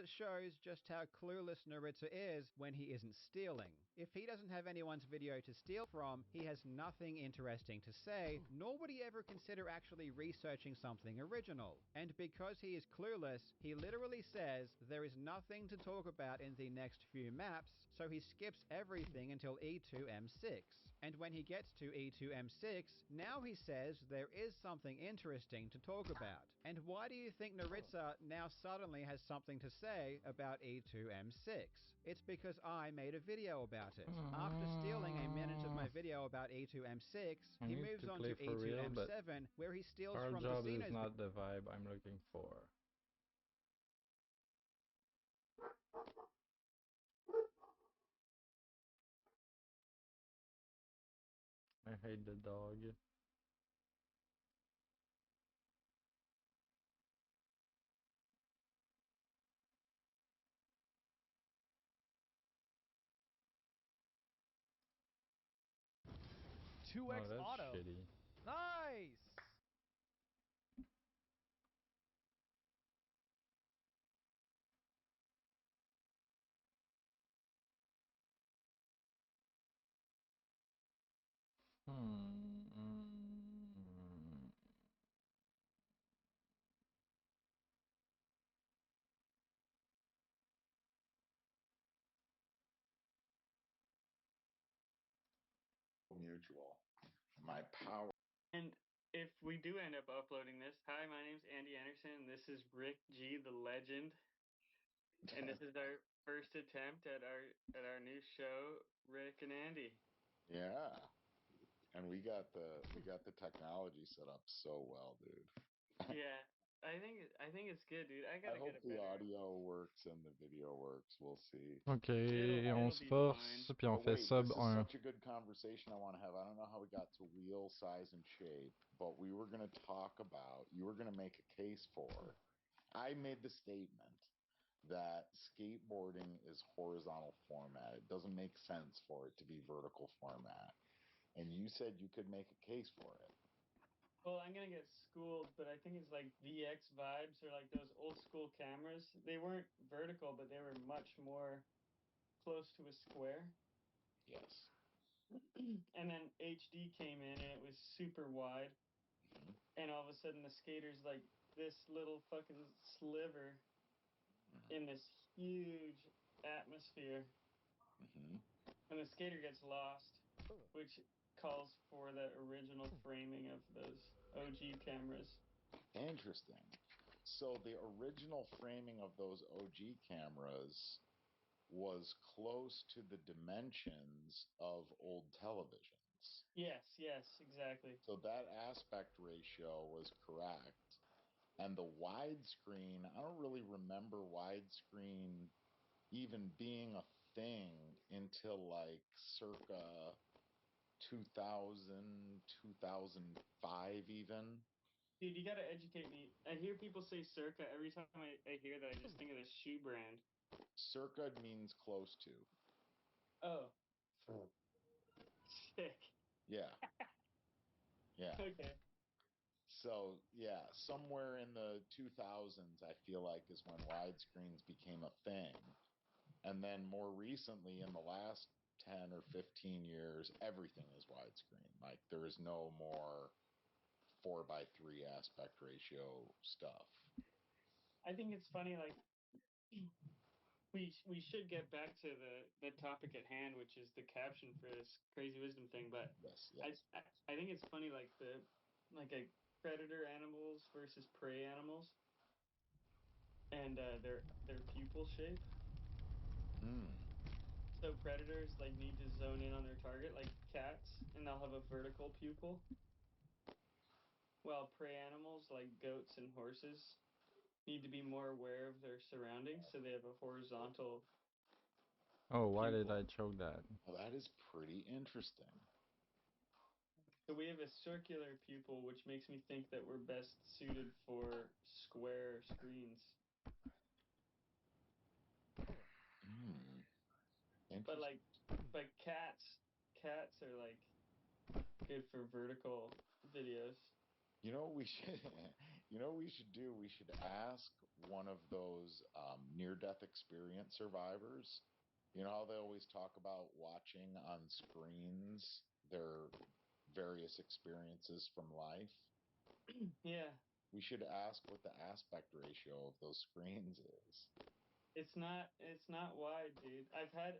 it shows just how clueless Naritsa is when he isn't stealing. If he doesn't have anyone's video to steal from, he has nothing interesting to say, nor would he ever consider actually researching something original. And because he is clueless, he literally says there is nothing to talk about in the next few maps, so he skips everything until E2M6. And when he gets to E2M6, now he says there is something interesting to talk about. And why do you think Naritsa now suddenly has something to say about E2M6? It's because I made a video about it. After stealing a minute of my video about E2M6, I he need moves to on play to for real, but E2M7, where he steals our from jobs is Casino's. not the vibe I'm looking for. I hate the dog. 2x Oh, that's auto. shitty. Nice! Hmm. Mutual. My power. And if we do end up uploading this, hi, my name's Andy Anderson, and this is Rick G, the legend, and this is our first attempt at our new show, Rick and Andy. Yeah, and we got the technology set up so well, dude. Yeah, I think it's good, dude. I I gotta get hope it the better. audio works and the video works. We'll see. Ok, It'll on se be force, fine. puis on But fait wait, sub this is 1. such a good conversation I want to have. I don't know how we got to wheel size and shape, but we were going to talk about, you were going to make a case for, I made the statement that skateboarding is horizontal format. It doesn't make sense for it to be vertical format. And you said you could make a case for it. Well, I'm gonna get schooled, but I think it's like VX vibes or like those old school cameras. They weren't vertical, but they were much more close to a square. Yes. And then HD came in and it was super wide. Mm-hmm. And all of a sudden the skater's like this little fucking sliver in this huge atmosphere. Mm-hmm. And the skater gets lost, which calls for the original framing of those OG cameras. Interesting. So the original framing of those OG cameras was close to the dimensions of old televisions. Yes, exactly. So that aspect ratio was correct. And the widescreen, I don't really remember widescreen even being a thing until like circa 2000, 2005 even. Dude, you gotta educate me. I hear people say Circa. Every time I hear that, I just think of this shoe brand. Circa means close to. Oh. Sick. Yeah. Yeah. Okay. So, yeah, somewhere in the 2000s, I feel like is when widescreens became a thing. And then more recently, in the last 10 or 15 years, everything is widescreen. Like, there is no more 4:3 aspect ratio stuff. I think it's funny, like, we should get back to the topic at hand, which is the caption for this crazy wisdom thing. But Yes. I think it's funny, like a predator animals versus prey animals, and their pupil shape. So predators like need to zone in on their target, like cats, and they'll have a vertical pupil, while prey animals like goats and horses need to be more aware of their surroundings, so they have a horizontal. Oh, why pupil. did I choke that? Well, that is pretty interesting. So we have a circular pupil, which makes me think that we're best suited for square screens. But cats are like good for vertical videos. You know what we should you know what we should do? We should ask one of those near-death experience survivors. You know how they always talk about watching on screens their various experiences from life? Yeah, We should ask what the aspect ratio of those screens is. it's not wide, dude. I've had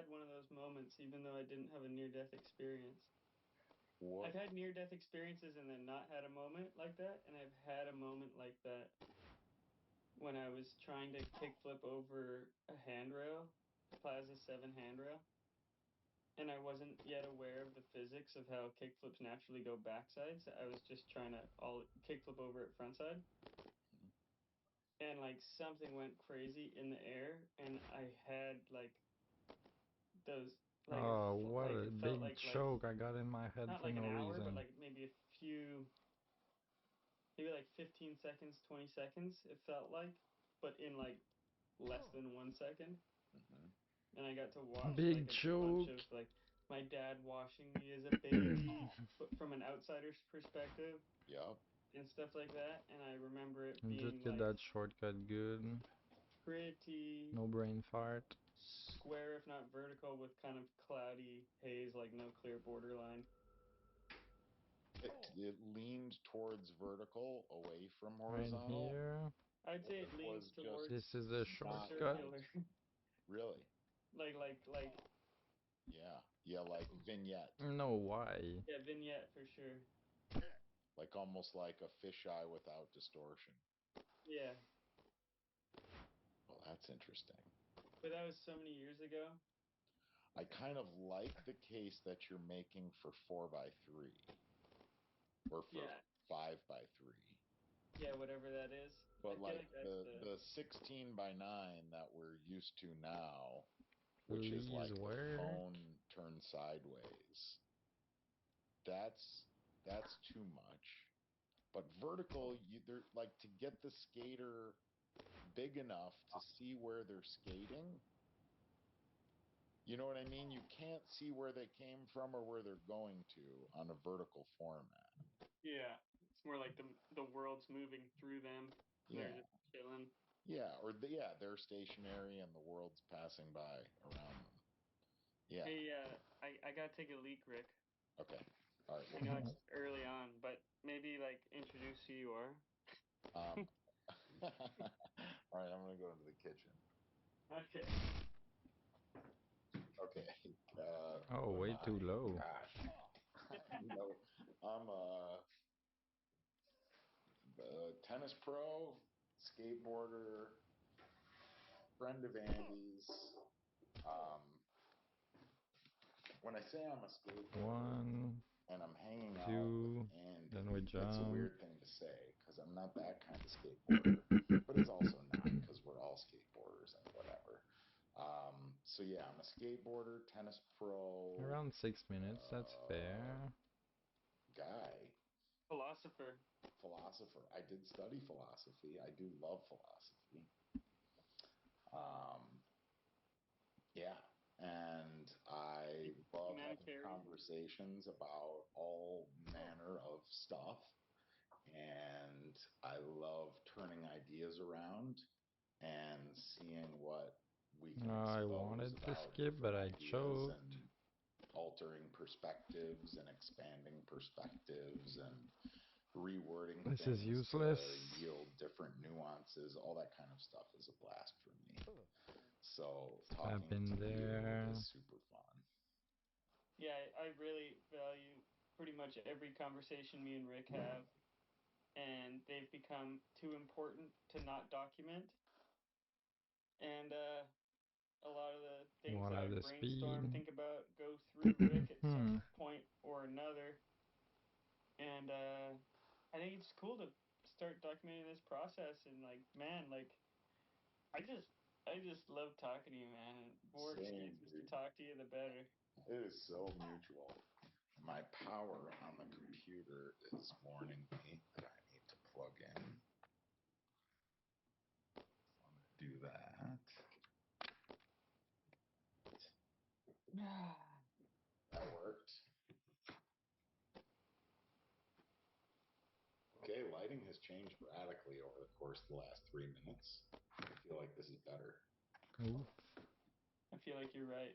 one of those moments, even though I didn't have a near death experience. What? I've had near death experiences and then not had a moment like that, and I've had a moment like that when I was trying to kickflip over a handrail, Plaza 7 handrail, and I wasn't yet aware of the physics of how kickflips naturally go backsides. I was just trying to all kickflip over it frontside, and like something went crazy in the air, and I had like those Oh, what like a it big felt like choke I got in my head not for like no an hour, reason. but like maybe a few, maybe like 15 seconds, 20 seconds. It felt like, but in like less than 1 second. Mhm. And I got to watch Big like a bunch choke. of like my dad washing me as a baby, but from an outsider's perspective Yup. and stuff like that. And I remember it Just being get like that shortcut good. pretty No brain fart. square, if not vertical, with kind of cloudy haze, like no clear borderline. It leaned towards vertical away from Right horizontal. here. I'd say it It leans was just towards This is a not shortcut. circular. really. like Yeah. Yeah, like vignette. No, why? yeah, vignette for sure. Like almost like a fisheye without distortion. Yeah, Well, that's interesting. but that was so many years ago. I kind of like the case that you're making for 4x3 or for Yeah, 5x3. yeah, whatever that is. But I feel like like that's the 16x9 that we're used to now, which is Please, like the where? phone turned sideways, that's too much. But vertical, they're like to get the skater big enough to see where they're skating. You know what I mean? You can't see where they came from or where they're going to on a vertical format. yeah. It's more like the world's moving through them. And Yeah. they're just chilling. Yeah, or they're stationary and the world's passing by around them. Yeah. Hey, I gotta take a leak, Rick. Okay. All right. I know it's early on, but maybe like introduce who you are. Um, all right, I'm gonna go into the kitchen. Okay. Okay. Oh, who am way I? too low. Gosh. I'm a tennis pro, skateboarder, friend of Andy's. Um, when I say I'm a skateboarder One, and I'm hanging out with two, Andy, then we it's a jump. weird thing to say because I'm not that kind of skateboarder, but it's also not because we're all skateboarders and whatever. So yeah, I'm a skateboarder, tennis pro, Around 6 minutes, that's fair. guy, Philosopher. philosopher. I did study philosophy. I do love philosophy. Um, yeah, and I love having Humanitarian. conversations about all manner of stuff. And I love turning ideas around and seeing what we can I expose wanted to about skip, but different I ideas choked. and altering perspectives and expanding perspectives and rewording This is things useless. to yield different nuances. All that kind of stuff is a blast for me. So Tap talking in to you there. is super fun. Yeah, I really value pretty much every conversation me and Rick have, and they've become too important to not document. And a lot of the things What that are I the brainstorm, speed? think about, go through Rick at some point or another. And I think it's cool to start documenting this process. And like, man, like I just love talking to you, man. And the more Same, excuses to dude. talk to you, the better. It is so mutual. My power on the computer is warning me that I need to plug in. I'm going to do that. That worked. changed radically over the course of the last 3 minutes. I feel like this is better. Oof. I feel like you're right.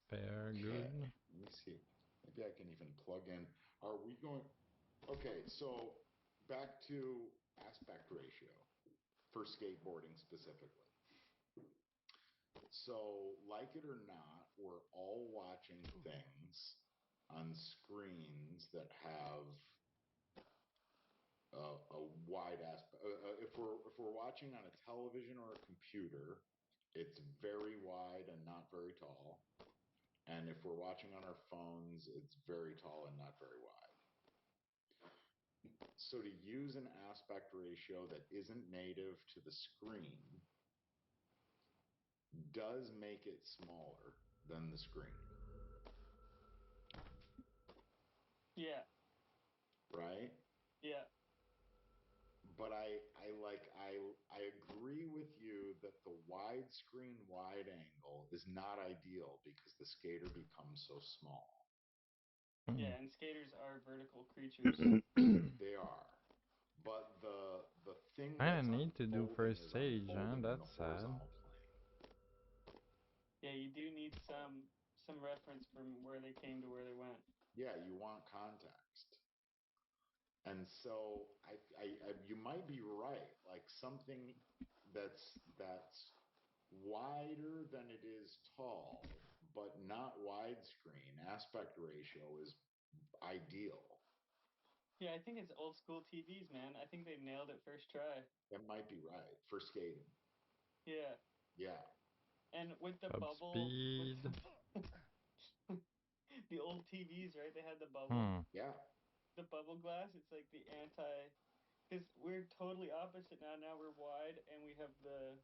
Fair, good. Let me see. Maybe I can even plug in. Are we going? Okay, so back to aspect ratio for skateboarding specifically. So, like it or not, we're all watching things on screens that have a wide aspect. If we're watching on a television or a computer, it's very wide and not very tall. And if we're watching on our phones, it's very tall and not very wide. So to use an aspect ratio that isn't native to the screen does make it smaller than the screen. Yeah. Right? Yeah. But I agree with you that the widescreen wide angle is not ideal because the skater becomes so small. Yeah, and skaters are vertical creatures. They are. But the thing I that's need to do unfolding first is stage, huh? unfolding in That's the sad. horizontal plane. Yeah, you do need some reference from where they came to where they went. Yeah, you want context. And so you might be right. Like something that's wider than it is tall, but not widescreen aspect ratio is ideal. Yeah, I think it's old school TVs, man. I think they nailed it first try. That might be right for skating. Yeah. Yeah. And with the Top bubble, speed. the old TVs, right? They had the bubble. Yeah. The bubble glass. It's like the because we're totally opposite now. Now we're wide and we have the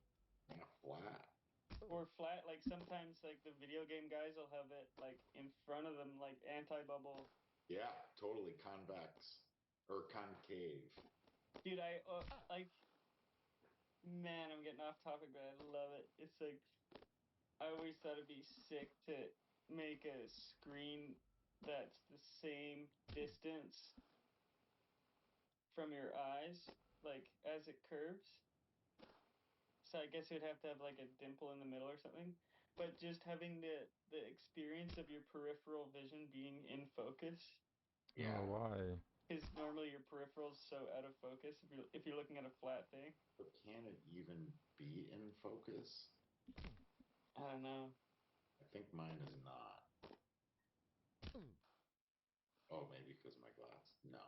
flat. Or flat. Like sometimes, like the video game guys will have it like in front of them, like anti-bubble. Yeah, totally convex or concave. Dude, man, I'm getting off topic, but I love it. It's like I always thought it'd be sick to make a screen that's the same distance from your eyes, like as it curves. So I guess it would have to have like a dimple in the middle or something. But just having the experience of your peripheral vision being in focus. Yeah. Oh, why? Because normally your peripheral's so out of focus if you're looking at a flat thing. But can it even be in focus? I don't know. I think mine is not. Oh, maybe because of my glass. No.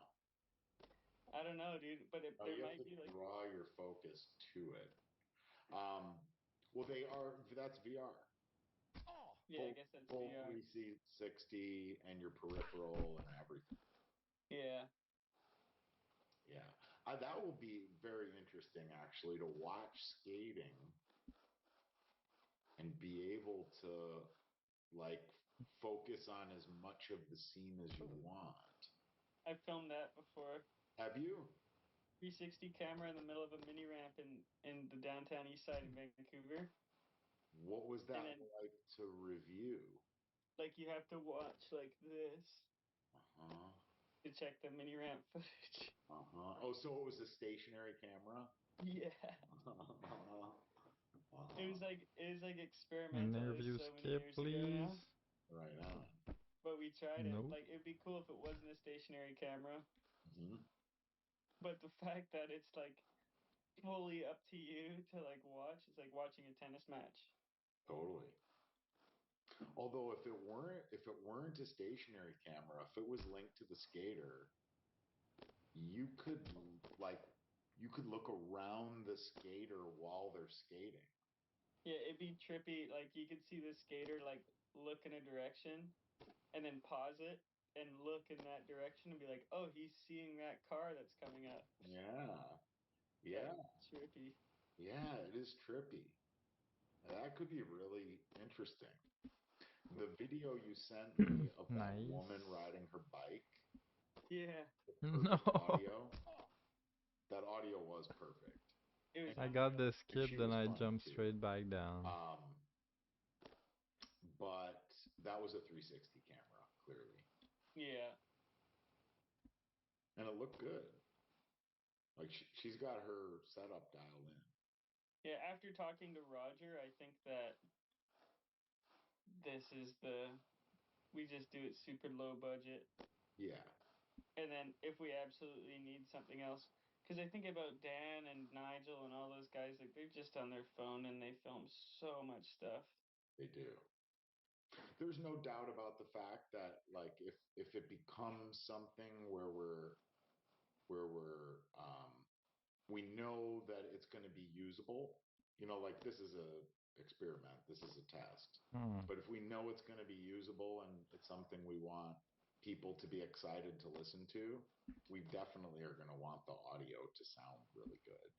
I don't know, dude. But No, there you have might to be like. draw your focus to it. Well, they are. That's VR. Yeah, I guess that's full VR. 360 and your peripheral and everything. Yeah. Yeah. That will be very interesting, actually, to watch skating and be able to, like, focus on as much of the scene as you want. I filmed that before. Have you? 360 camera in the middle of a mini ramp in the downtown east side of Vancouver. What was that then, like to review? Like you have to watch like this to check the mini ramp footage. Oh, so it was a stationary camera? Yeah. It was like experimental. Interview So many skip, years ago please. now. Right on. But we tried it. Nope. Like it'd be cool if it wasn't a stationary camera. Mm-hmm. But the fact that it's like fully up to you to like watch, it's like watching a tennis match. Totally. Although if it weren't a stationary camera, if it was linked to the skater, you could look around the skater while they're skating. Yeah, it'd be trippy. Like you could see the skater like look in a direction and then pause it and look in that direction and be like, oh, he's seeing that car that's coming up. Yeah. Trippy. Yeah, it is trippy. That could be really interesting. The video you sent me of that Nice. woman riding her bike. Yeah. No. Audio. That audio was perfect. It was I got the And skip, she then was I funny, jumped too. straight back down. But that was a 360 camera, clearly. Yeah. And it looked good. Like she's got her setup dialed in. Yeah, after talking to Roger, I think that this is we just do it super low budget. Yeah. And then if we absolutely need something else, because I think about Dan and Nigel and all those guys, like they're just on their phone and they film so much stuff. They do. There's no doubt about the fact that like if it becomes something where we know that it's going to be usable, like this is a experiment, this is a test. But if we know it's going to be usable and it's something we want people to be excited to listen to, we definitely are going to want the audio to sound really good.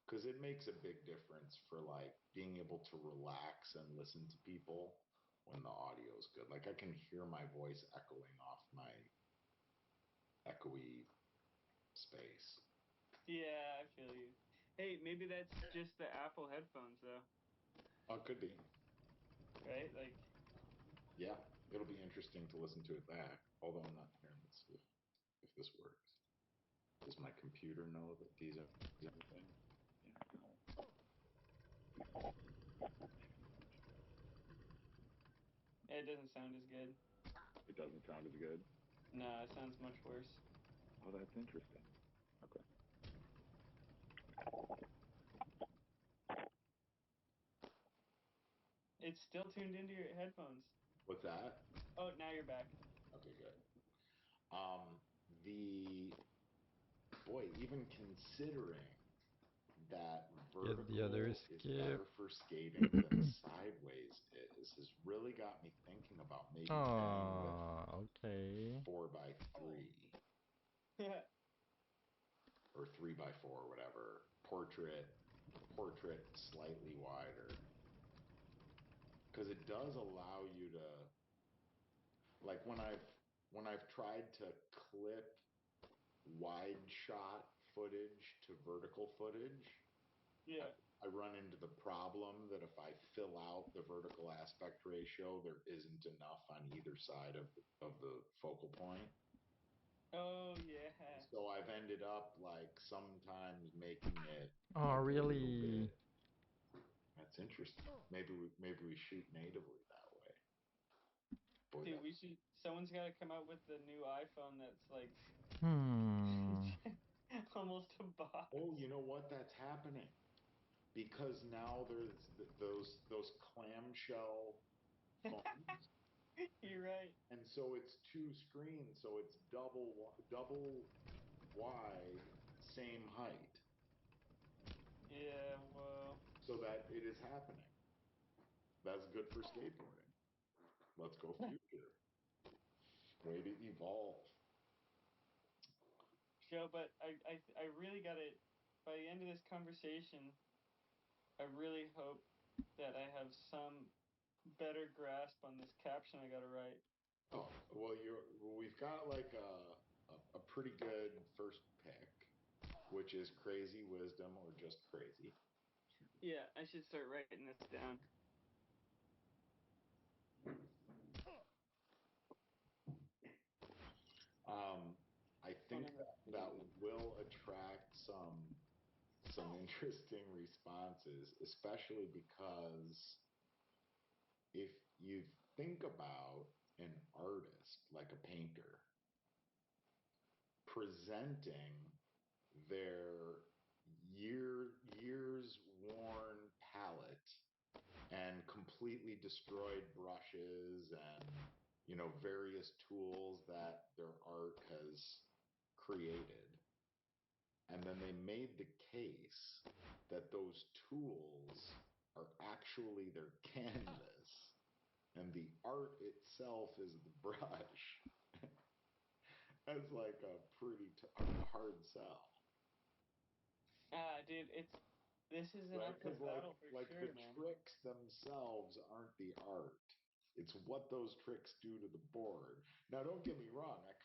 Because it makes a big difference for like being able to relax and listen to people when the audio is good. Like I can hear my voice echoing off my echoey space. Yeah, I feel you. Hey, maybe that's just the Apple headphones though. Oh, it could be. Right? Like, yeah, it'll be interesting to listen to it back. Although I'm not hearing this if this works. Does my computer know that these are everything? it doesn't sound as good. It doesn't sound as good. No, it sounds much worse. Oh, that's interesting. Okay. It's still tuned into your headphones. What's that? Oh, now you're back. Okay, good. The boy, even considering that vertical is better for skating than sideways has really got me thinking about maybe okay. 4x3 or 3x4 or whatever. Portrait slightly wider. Because it does allow you to, like when I've tried to clip wide shot footage to vertical footage, yeah, I run into the problem that if I fill out the vertical aspect ratio, there isn't enough on either side of the focal point. Oh yeah. So I've ended up like sometimes making it. Oh, really? That's interesting. Maybe we shoot natively that way. Boy, Dude, we should. Someone's got to come out with the new iPhone that's like almost a box. Oh, you know what? That's happening because now there's those clamshell phones. You're right. And so it's two screens, so it's double wide, same height. Yeah, whoa. So that it is happening. That's good for skateboarding. Let's go future. Way to evolve. Joe, but I really got to, by the end of this conversation, I really hope that I have some better grasp on this caption I got to write. Oh, well, we've got like a pretty good first pick, which is crazy wisdom or just crazy. Yeah, I should start writing this down. I think that will attract some interesting responses, especially because if you think about an artist like a painter presenting their years worn palette and completely destroyed brushes and various tools that their art has created, and then they made the case that those tools are actually their canvas and the art itself is the brush. That's like a pretty hard sell. Dude, this is an uphill battle for sure, the man. tricks themselves aren't the art. It's what those tricks do to the board. Now, don't get me wrong. I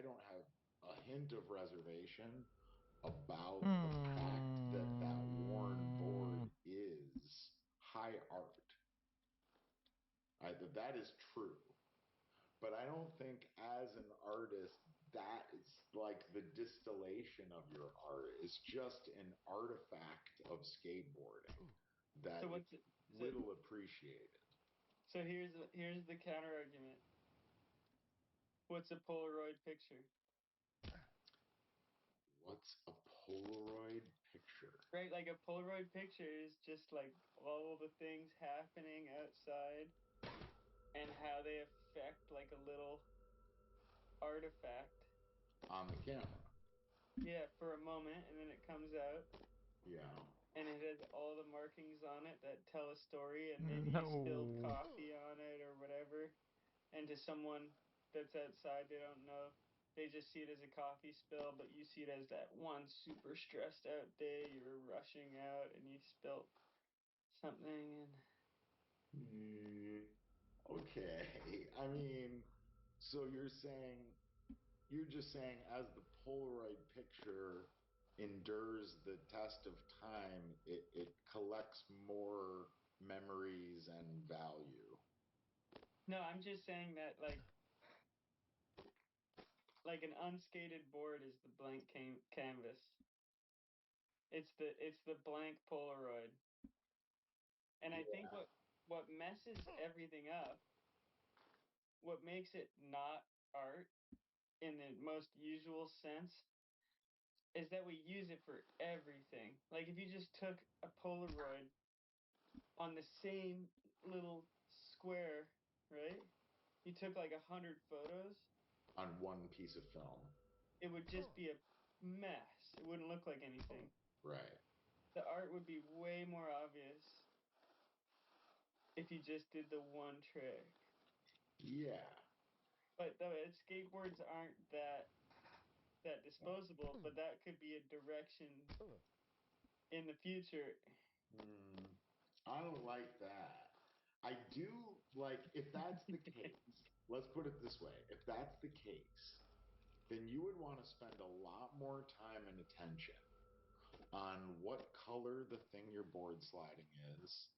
don't have a hint of reservation about the fact that worn board is high art. That is true. But I don't think as an artist that is like the distillation of your art. It's just an artifact of skateboarding that So is what's it, so, little appreciated. so here's the counter argument. What's a Polaroid picture? What's a Polaroid picture? Right, like a Polaroid picture is just like all the things happening outside and how they affect like a little artifact. On the camera. Yeah, for a moment, and then it comes out, Yeah. and it has all the markings on it that tell a story, and maybe you spilled No. coffee on it or whatever. And to someone that's outside, they don't know. They just see it as a coffee spill, but you see it as that one super stressed out day. You were rushing out and you spilled something. And Okay. I mean, so you're just saying as the Polaroid picture endures the test of time, it collects more memories and value. no, I'm just saying that like an unskated board is the blank canvas. It's the blank Polaroid. And I think what messes everything up, what makes it not art in the most usual sense, is that we use it for everything. Like if you just took a Polaroid on the same little square, right? You took like 100 photos, On one piece of film. it would just be a mess. It wouldn't look like anything. Right. The art would be way more obvious if you just did the one trick. Yeah. But skateboards aren't that disposable, but that could be a direction in the future. I don't like that. I do like, if that's the case, let's put it this way. If that's the case, then you would want to spend a lot more time and attention on what color the thing you're board sliding is,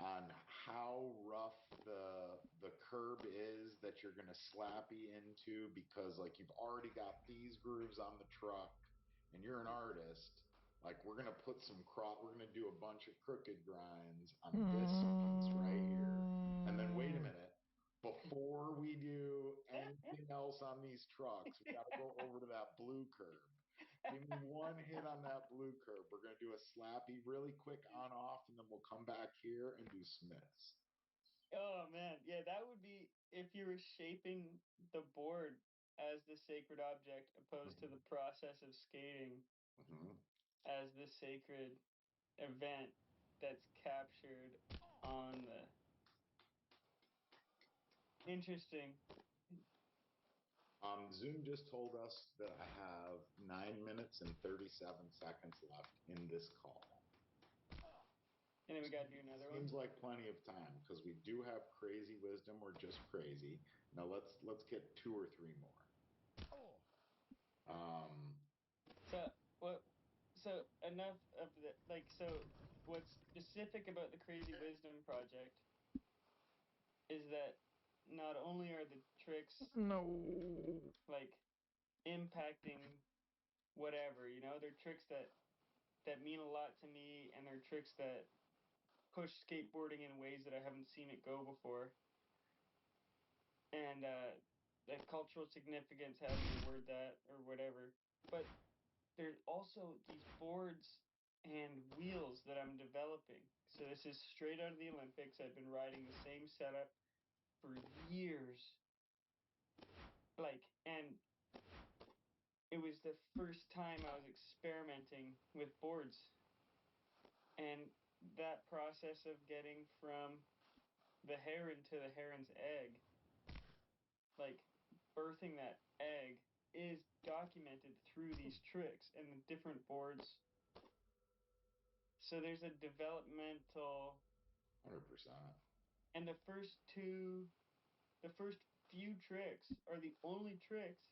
on how rough the curb is that you're gonna slappy into, because like you've already got these grooves on the truck and you're an artist. Like we're gonna do a bunch of crooked grinds on this piece right here. And then wait a minute. Before we do anything else on these trucks, we gotta go over to that blue curb. Give me one hit on that blue curve. We're going to do a slappy really quick on off, and then we'll come back here and do Smiths. Oh man, yeah, that would be if you were shaping the board as the sacred object opposed to the process of skating as the sacred event that's captured on the. Interesting. Zoom just told us that I have 9 minutes and 37 seconds left in this call. And then we got to do another one. Seems like plenty of time because we do have crazy wisdom or just crazy. Now let's get 2 or 3 more. So enough of the so what's specific about the Crazy Wisdom project is that not only are the tricks No. like impacting whatever, they're tricks that mean a lot to me, and they're tricks that push skateboarding in ways that I haven't seen it go before. And the cultural significance, however you word that or whatever. But there's also these boards and wheels that I'm developing. So this is straight out of the Olympics. I've been riding the same setup for years. And it was the first time I was experimenting with boards. And that process of getting from the heron to the heron's egg, like birthing that egg, is documented through these tricks and the different boards. So there's a developmental 100%. And the first few tricks are the only tricks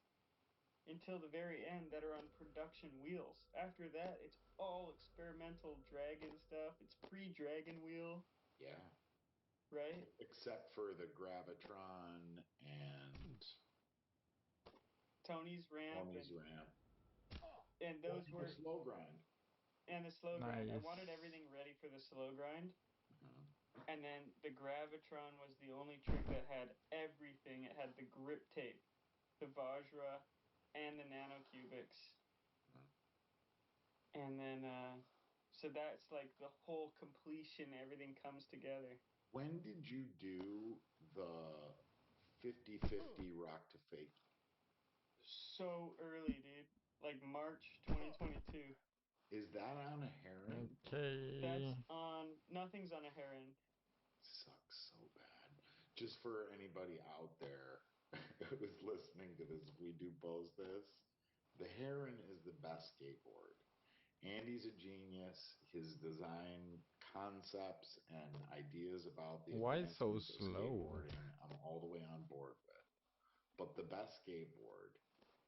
until the very end that are on production wheels. After that, it's all experimental dragon stuff. It's pre-dragon wheel. Yeah. Right? Except for the Gravitron and Tony's ramp, Tony's ramp. and those The were slow grind. and the slow grind. I Nice. wanted everything ready for the slow grind. Mhm. And then the Gravitron was the only trick that had everything. It had the grip tape, the Vajra, and the Nanocubics. And then, so that's like the whole completion. Everything comes together. When did you do the 50-50 rock to fake? So early, dude. Like March 2022. Is that on a Heron? Okay. That's on. Nothing's on a Heron. Sucks so bad. Just for anybody out there who's listening to this, we do post this. The Heron is the best skateboard. Andy's a genius. His design concepts and ideas about the Why so advancements of slow? skateboarding, I'm all the way on board with. But the best skateboard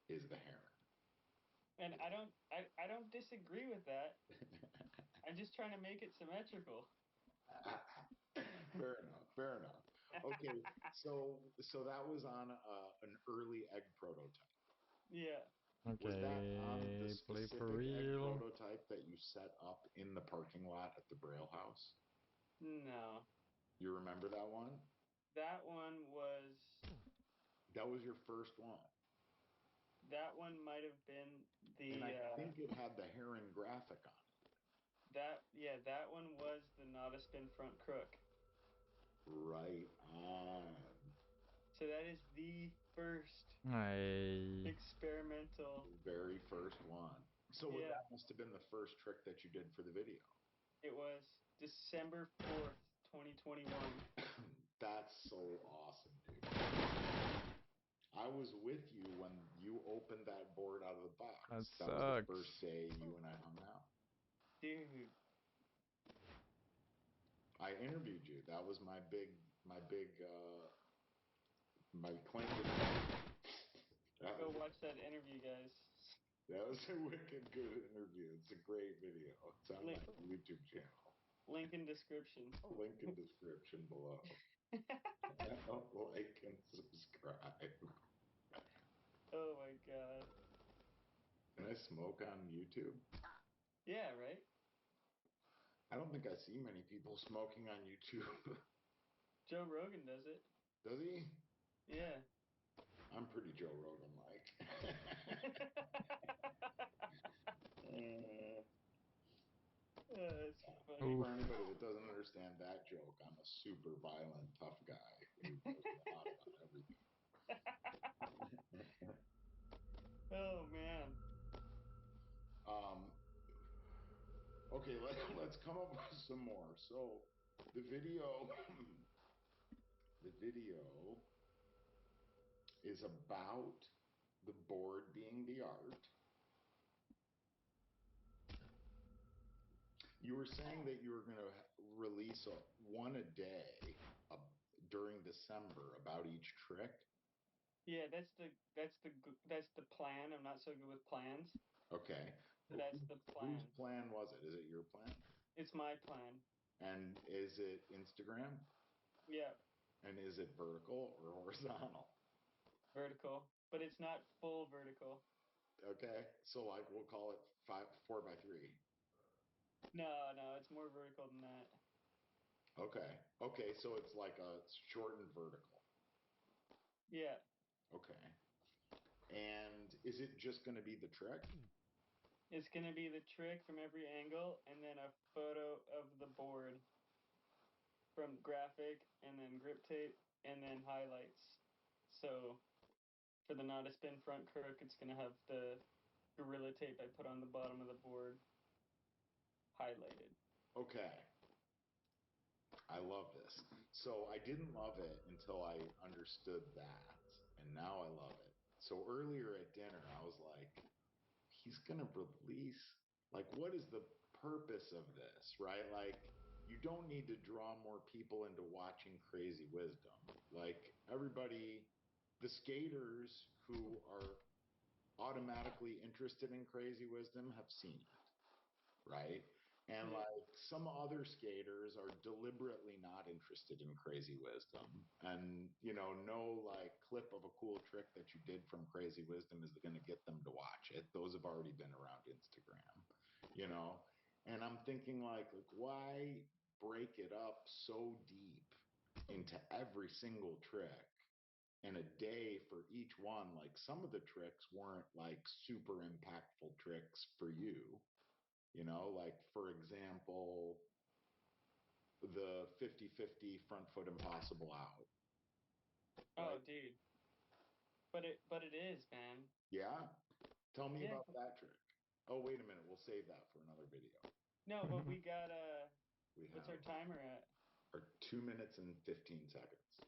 is the Heron. And I don't disagree with that. I'm just trying to make it symmetrical. Fair enough. Fair enough. Okay, so that was on an early egg prototype. Yeah. Was that on the Okay, play for specific egg real. prototype that you set up in the parking lot at the Braille House? No. You remember that one? That one was. That was your first one. That one might have been the. And I think it had the Heron graphic on it. That one was the not a spin front crook. Right on. So that is the first I experimental. Very first one. So Yeah. that must have been the first trick that you did for the video. It was December 4th, 2021. That's so awesome, dude. I was with you when you opened that board out of the box. That was the sucks. first day you and I hung out. Dude. I interviewed you. That was my claim to Go watch that interview, guys. That was a wicked good interview. It's a great video. It's on my YouTube channel. Link in description. Link in description below. Like and subscribe. Oh my god. Can I smoke on YouTube? Yeah, right? I don't think I see many people smoking on YouTube. Joe Rogan does it. Does he? Yeah. I'm pretty Joe Rogan-like. That's funny. Ooh. For anybody that doesn't understand that joke, I'm a super violent, tough guy who knows a lot about everything. Oh man. Okay, let's come up with some more. So the video is about the board being the art. You were saying that you were going to release one a day during December about each trick. Yeah, that's the plan. I'm not so good with plans. Okay. So that's the plan. Whose plan was it? Is it your plan? It's my plan. And is it Instagram? Yeah. And is it vertical or horizontal? Vertical, but it's not full vertical. Okay, so like we'll call it 4x3. No, it's more vertical than that. Okay, so it's like a shortened vertical. Yeah. Okay. And is it just going to be the trick? It's going to be the trick from every angle and then a photo of the board from graphic and then grip tape and then highlights. So for the not a spin front crook, it's going to have the Gorilla tape I put on the bottom of the board highlighted. Okay. I love this. So I didn't love it until I understood that, and now I love it. So earlier at dinner, I was like, he's going to release, like, what is the purpose of this, right? Like, you don't need to draw more people into watching Crazy Wisdom. Like, everybody, the skaters who are automatically interested in Crazy Wisdom have seen it, right? And Yeah. like some other skaters are deliberately not interested in Crazy Wisdom. And, no like clip of a cool trick that you did from Crazy Wisdom is going to get them to watch it. Those have already been around Instagram, you know? And I'm thinking like why break it up so deep into every single trick and a day for each one? Like some of the tricks weren't like super impactful tricks for you. Like for example, the 50-50 front foot impossible out. Oh, Right? dude. But it is, man. Yeah? Tell me Yeah. about that trick. Oh, wait a minute. We'll save that for another video. No, but we got We what's have our timer at? our 2 minutes and 15 seconds.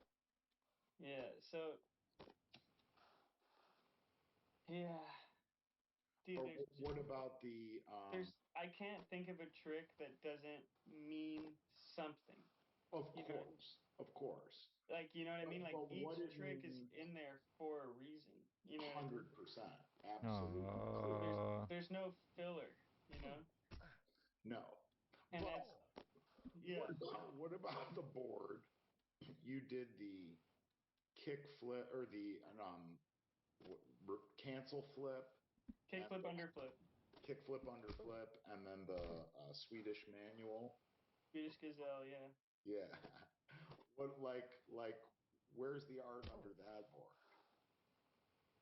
Yeah. So. Yeah. Dude, Or what about the I can't think of a trick that doesn't mean something. Of You know, course. Of course. like, you know what I mean? Like But each what it trick is means, in there for a reason. You know what I mean? 100%. Absolutely. There's no filler, you know? No. And But that's yeah. what about the board? You did the kick flip or the cancel flip, Kickflip, underflip, kick flip, underflip, and then the Swedish manual. Swedish Gazelle, yeah. Yeah. What like where's the art under that board?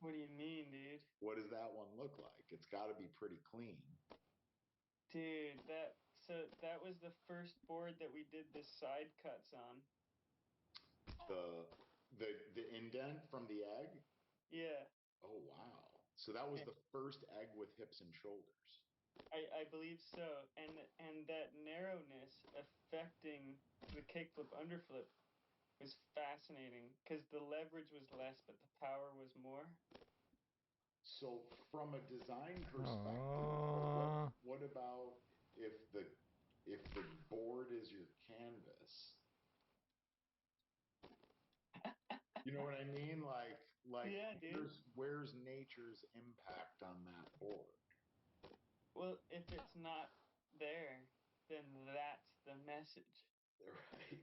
What do you mean, dude? What does that one look like? It's got to be pretty clean. Dude, that was the first board that we did the side cuts on. The indent from the egg? Yeah. Oh wow. So that was the first egg with hips and shoulders. I believe so. And that narrowness affecting the kickflip underflip was fascinating because the leverage was less but the power was more. So from a design perspective, what about if the board is your canvas? You know what I mean? Like yeah, dude. where's nature's impact on that board? Well, if it's not there, then that's the message. Right.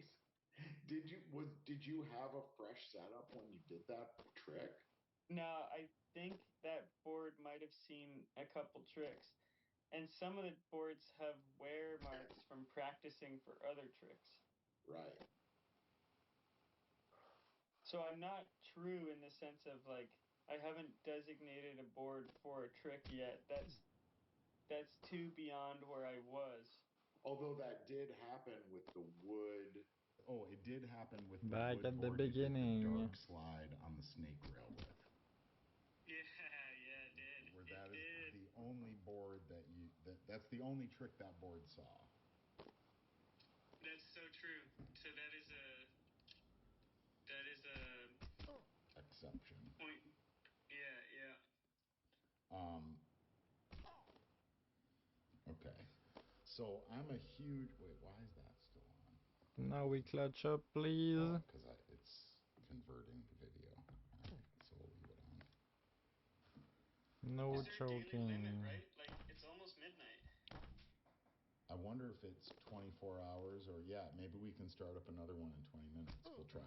Did you have a fresh setup when you did that trick? No, I think that board might have seen a couple tricks. And some of the boards have wear marks from practicing for other tricks. Right. So I'm not true in the sense of like I haven't designated a board for a trick yet. That's too beyond where I was. Although that did happen with the wood. Oh, it did happen with the back wood at the board you did beginning. the dark slide on the snake rail with. Yeah, it did. Where that is the only board that's the only trick that board saw. That's so true. So that is a Exception. point. Yeah. Okay. So I'm a huge wait. Why is that still on? Now we clutch up, please. Because it's converting the video. All right, so we'll leave it on. No Is there a daily choking. limit, right? Like it's almost midnight. I wonder if it's 24 hours or maybe we can start up another one in 20 minutes. We'll try.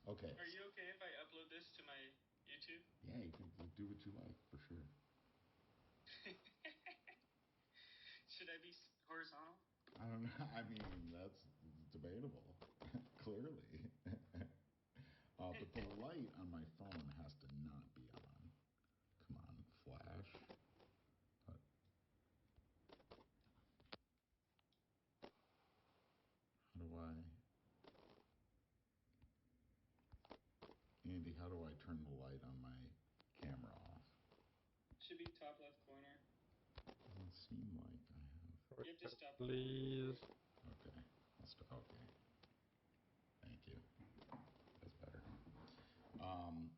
Okay. Are you okay if I upload this to my YouTube? Yeah, you can do what you like, for sure. Should I be horizontal? I don't know. I mean, that's debatable, clearly. But the light on my phone has to not be on. Come on, flash. But Andy, how do I turn the light on my camera off? Should be top left corner. Doesn't seem like I have. You have to stop. Please. Okay. Okay. Thank you. That's better.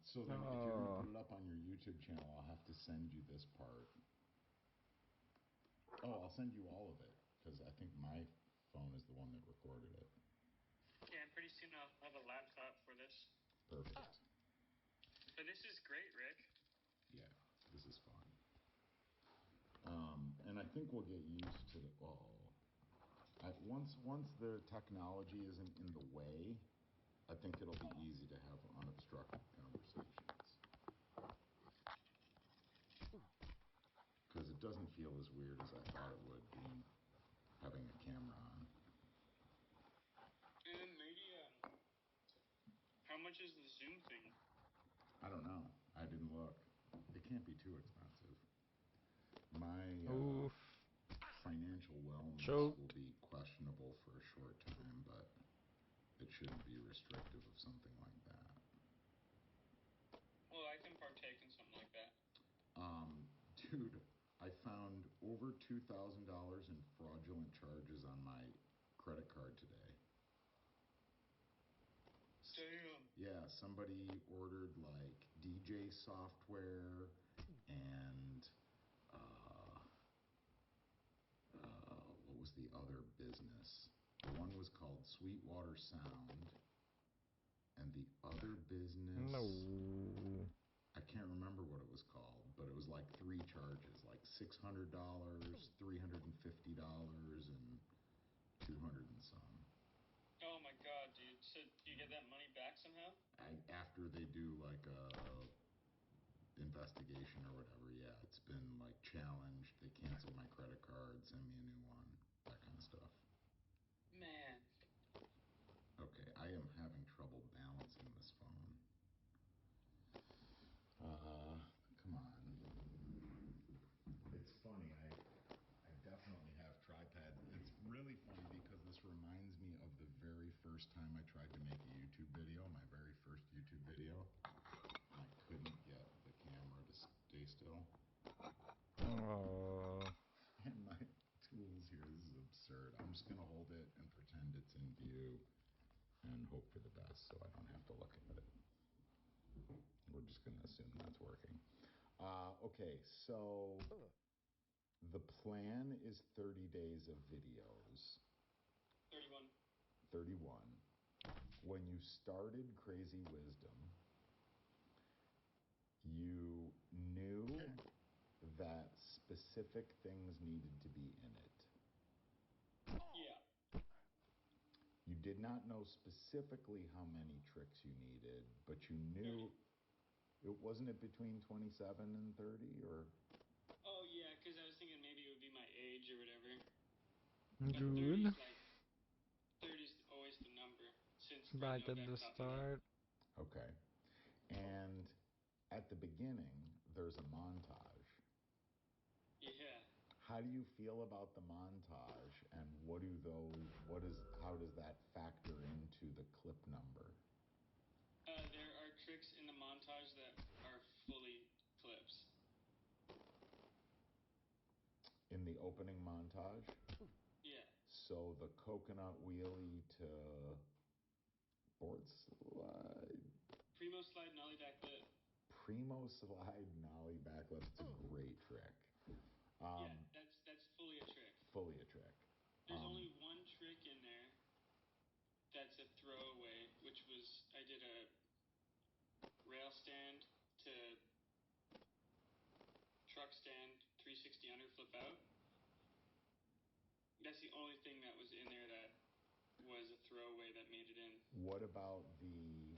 So then if you're gonna put it up on your YouTube channel, I'll have to send you this part. Oh, I'll send you all of it because I think my phone is the one that recorded it. Yeah, and pretty soon I'll have a laptop for this. Perfect. But this is great, Rick. Yeah, this is fun. And I think we'll get used to the. Once the technology isn't in the way, I think it'll be easy to have unobstructed conversations. Because it doesn't feel as weird as I thought it would, having a camera on. And maybe, how much is the Zoom thing? I don't know. I didn't look. It can't be too expensive. My Oof. financial wellness Choked. will be questionable for a short time, but it shouldn't be restrictive of something like that. Well, I can partake in something like that. Dude, I found over $2,000 in fraudulent charges on my credit card today. Damn. Yeah, somebody ordered like DJ software and what was the other business? The one was called Sweetwater Sound, and the other business, No. I can't remember what it was called, but it was like 3 charges, like $600, $350, and 200 and some. Oh my god, dude. So do you get that money back somehow? After they do like a investigation or whatever, yeah, it's been like challenged. They canceled my credit card, send me a new one, that kind of stuff. Man. Okay, I am having trouble balancing this phone. Come on. It's funny, I definitely have tripods. It's really funny because this reminds me of the very first time I tried to make a YouTube video, my very first YouTube video. I couldn't get the camera to stay still. Oh. And my tools here, this is absurd. I'm just going to hold it and pretend it's in view and hope for the best so I don't have to look at it. We're just going to assume that's working. Okay, so the plan is 30 days of videos. 31. 31. When you started Crazy Wisdom, you knew that specific things needed to be in it. Yeah. You did not know specifically how many tricks you needed, but you knew wasn't it between 27 and 30 or? Oh yeah, because I was thinking maybe it would be my age or whatever. Good. 30's always the number since Right Greg at the Novak taught me that. start. Okay. And at the beginning, there's a montage. Yeah. How do you feel about the montage, and how does that factor into the clip number? There are tricks in the montage that are fully clips. In the opening montage? Yeah. So the coconut wheelie to board slide. Primo slide nollie backflip. Primo slide nollie backflip. It's a great trick. Yeah, that's fully a trick. Fully a trick. There's only one trick in there that's a throwaway, which was I did a rail stand to truck stand 360 under flip out. That's the only thing that was in there that was a throwaway that made it in. What about the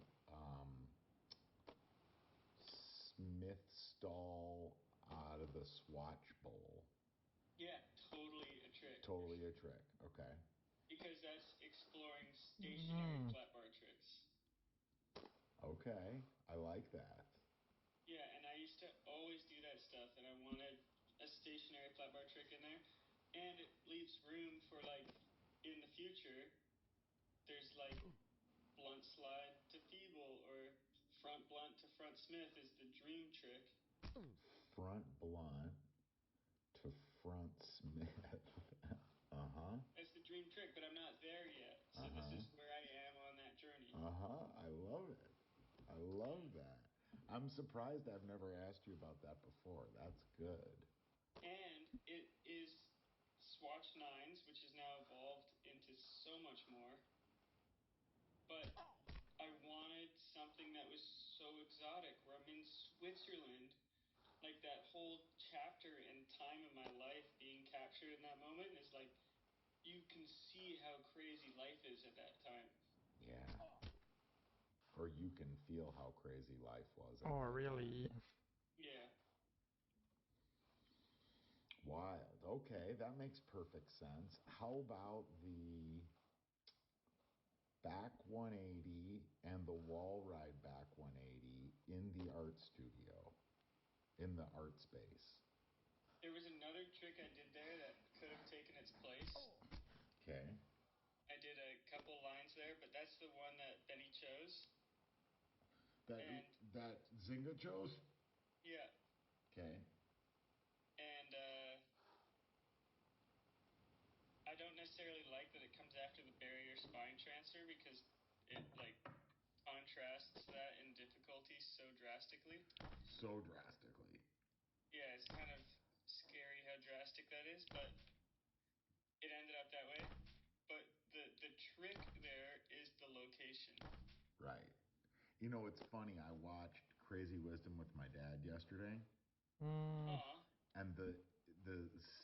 Smith stall out of the Swatch bowl? Yeah, totally a trick. Totally a trick. Okay. Because that's exploring stationary flat bar tricks. Okay, I like that. Yeah, and I used to always do that stuff, and I wanted a stationary flat bar trick in there. And it leaves room for, like, in the future, there's, like, blunt slide to feeble, or front blunt to front smith is the dream trick. Front blunt to front smith. Uh-huh. That's the dream trick, but I'm not there yet. So this is where I am on that journey. I love it. I love that. I'm surprised I've never asked you about that before. That's good. And it is Swatch 9s, which has now evolved into so much more. But I wanted something that was so exotic, where I'm in Switzerland, like that whole chapter in time in my life being captured in that moment is like, you can see how crazy life is at that time. Yeah. Or you can feel how crazy life was. Oh, really? Yeah. Wild. Okay, that makes perfect sense. How about the back 180 and the wall ride back 180 in the art studio, in the art space? There was another trick I did there that could have taken its place. Okay. I did a couple lines there, but that's the one that Benny chose. That Zynga chose? Yeah. Okay. And I don't necessarily like that it comes after the barrier spine transfer because it like contrasts that in difficulty so drastically. So drastically. Yeah, it's kind of scary how drastic that is, but it ended up that way. But the trick there is the location. Right. You know, it's funny. I watched Crazy Wisdom with my dad yesterday, and the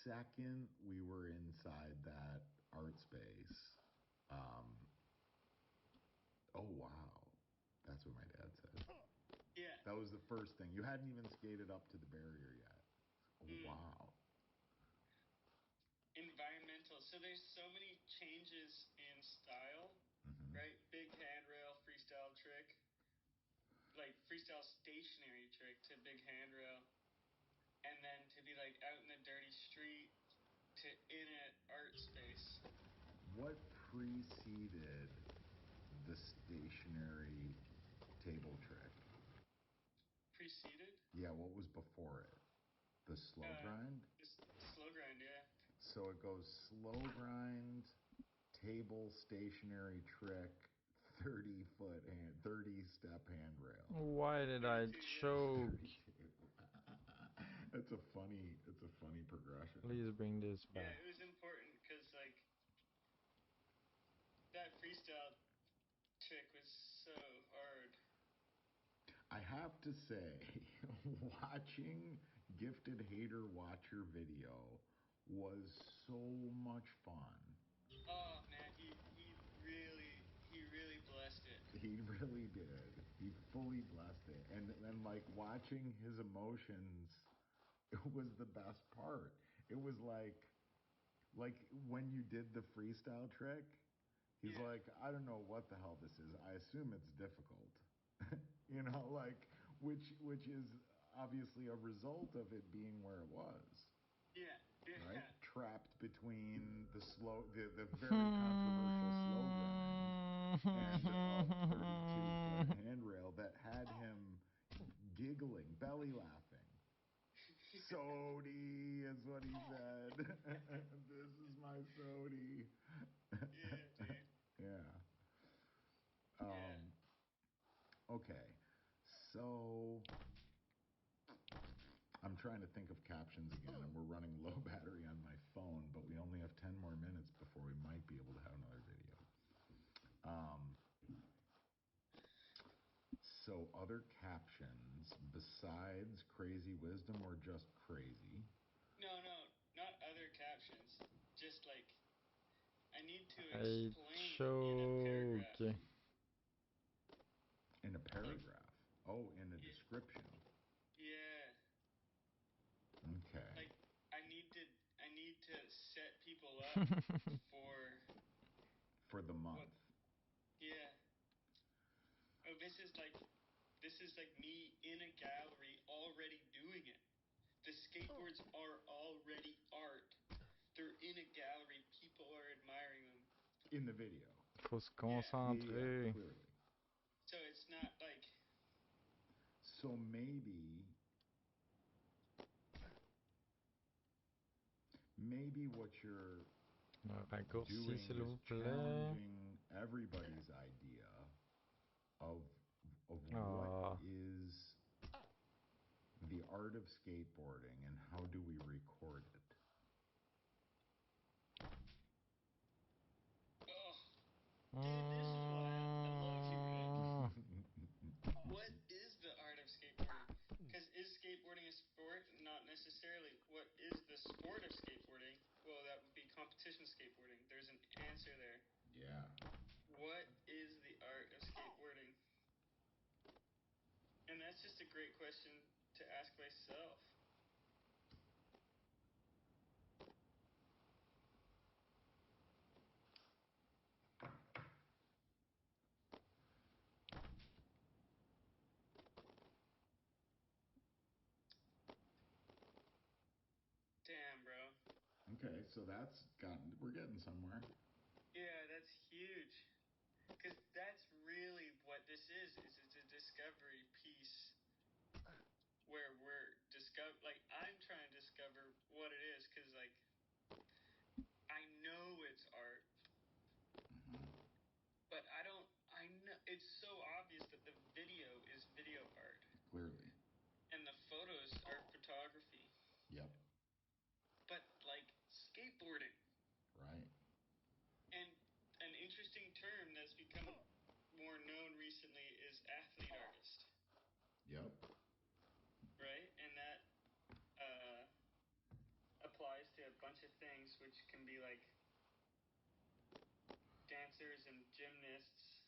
second we were inside that art space, oh wow, that's what my dad said. Yeah. That was the first thing. You hadn't even skated up to the barrier yet. Oh, wow. Environmental. So there's so many changes in style, right? Big handrail, freestyle trick, like freestyle stationary trick to big handrail, and then to be like out in the dirty street to in an art space. What preceded the stationary table trick? Preceded? Yeah, what was before it? The slow grind? Slow grind, yeah. So it goes slow grind, table stationary trick, 30-step handrail. Why did I choke? It's a funny progression. Please bring this Yeah, back. it was important because like that freestyle trick was so hard. I have to say, watching Gifted Hater watch your video was so much fun. Oh man, he really blessed it. He really did. He fully blessed it. And like watching his emotions, it was the best part. It was like when you did the freestyle trick, he's like, I don't know what the hell this is. I assume it's difficult. You know, like which is obviously a result of it being where it was. Yeah. Right? Trapped between the very controversial slow grind and a 32-foot handrail that had him giggling, belly laughing. Sody is what he said. This is my Sody. Yeah, dude. Yeah. Okay. So I'm trying to think of captions again, and we're running low battery on my phone, but we only have 10 more minutes before we might be able to have another video. So other captions besides Crazy Wisdom or just crazy? No, not other captions. Just like I need to I explain choke. In a paragraph. Oh, in a description. Yeah. Okay. Like I need to set people up for the month. Yeah. Oh, this is like me in a gallery already doing it. The skateboards are already art. They're in a gallery. People are admiring them. In the video. Faut se concentrer. Yeah, clearly. So it's not like. So maybe what you're Raccourci, s'il vous plaît. challenging everybody's idea of what is the art of skateboarding and how do we record it? Oh, dude, this is why I love you, Rick. What is the art of skateboarding? Because is skateboarding a sport? Not necessarily. answer there. Yeah. What is the art of skateboarding? And that's just a great question to ask myself. Damn, bro. Okay, so we're getting somewhere. Yeah, that's huge. Because that's really what this is it's a discovery piece where we're I'm trying to discover what it is, because, like, I know it's art, but I know it's so obvious that the video is video art. Clearly. And the photos are photography. Yep. But, like, skateboarding. Right. And an interesting term that's become more known recently is athlete artist. Yep. Right? And that applies to a bunch of things, which can be like dancers and gymnasts.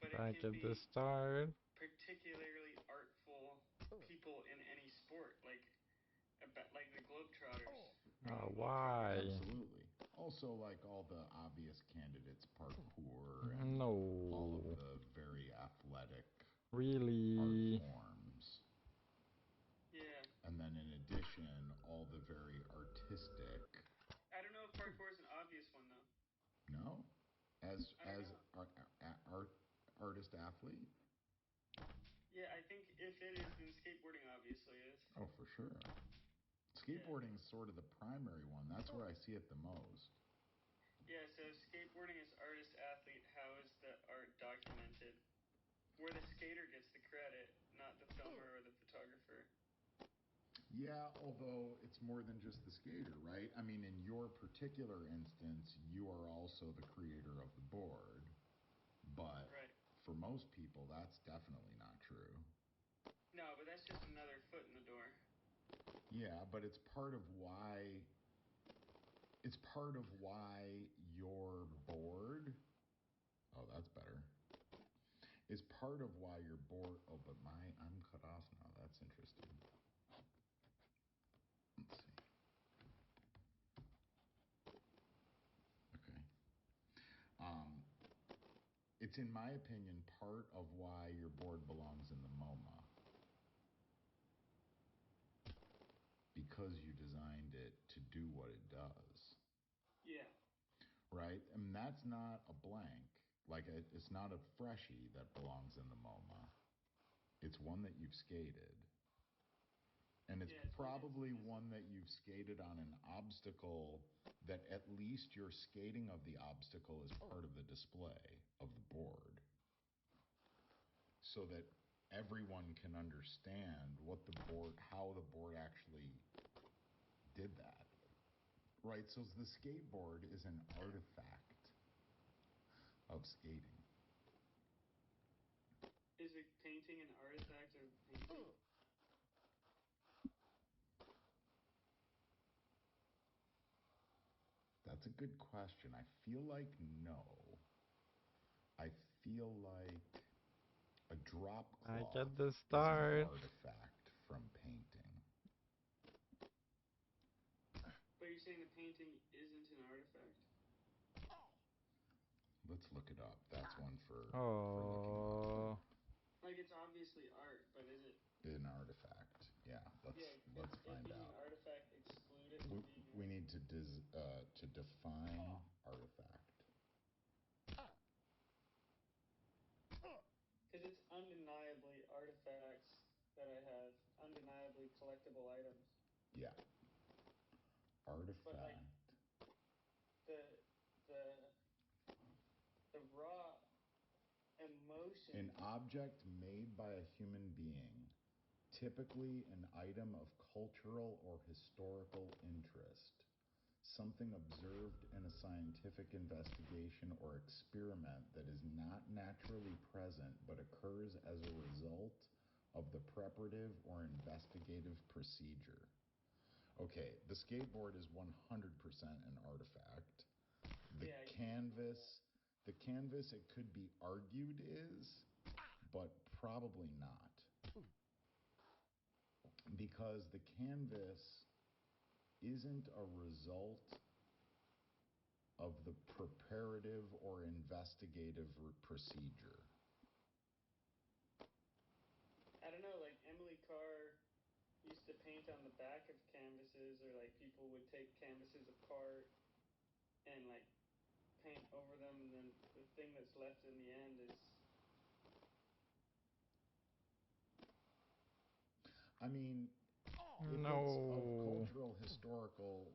But it Back can at be the start. particularly artful people in any sport, like the Globetrotters. Why? Absolutely. Also, like all the obvious candidates, parkour, and No. all of the very athletic Really? art forms. Yeah. And then in addition, all the very artistic. I don't know if parkour is an obvious one, though. No? As artist athlete? Yeah, I think if it is, then skateboarding obviously is. Oh, for sure. Skateboarding is sort of the primary one. That's where I see it the most. Yeah, so skateboarding is artist athlete. How is the art documented? Where the skater gets the credit, not the filmer or the photographer. Yeah, although it's more than just the skater, right? I mean, in your particular instance, you are also the creator of the board. But right. For most people, that's definitely not true. No, but that's just another foot in the door. Yeah, but it's part of why your board. Oh, that's better. Is part of why your board. Oh, but I'm cut off now. That's interesting. Let's see. Okay. It's in my opinion part of why your board belongs in the MoMA. Because you designed it to do what it does. Yeah. Right? I mean, that's not a blank. Like, it's not a freshie that belongs in the MoMA. It's one that you've skated. And it's probably one that you've skated on an obstacle that at least your skating of the obstacle is part of the display of the board. So that everyone can understand how the board actually did that. Right, so the skateboard is an artifact of skating. Is a painting an artifact of painting? That's a good question. I feel like no. I feel like a drop cloth Back at the is start. an artifact from painting. But you're saying the painting isn't an artifact? Let's look it up. That's one for Oh. looking up. Like, it's obviously art, but is it an artifact? Yeah, let's find being out. An artifact exclude it from being We need to define artifact. Because it's undeniably artifacts that I have, undeniably collectible items. Yeah. Artifact. But, like, the raw emotion. An object made by a human being, typically an item of cultural or historical interest, something observed in a scientific investigation or experiment that is not naturally present but occurs as a result of the preparative or investigative procedure. Okay, the skateboard is 100% an artifact. The canvas, it could be argued is, but probably not. Because the canvas isn't a result of the preparative or investigative procedure. I don't know, like Emily Carr used to paint on the back of canvases, or like people would take canvases apart and like paint over them, and then the thing that's left in the end is. I mean, if it's of cultural historical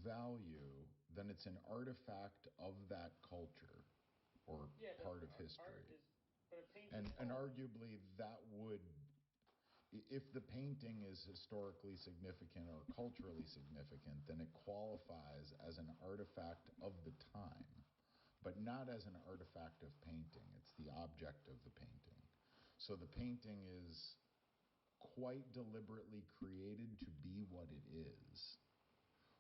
value, then it's an artifact of that culture or part of history. But a painting and arguably that would, if the painting is historically significant or culturally significant, then it qualifies as an artifact of the time, but not as an artifact of painting. It's the object of the painting. So the painting is quite deliberately created to be what it is.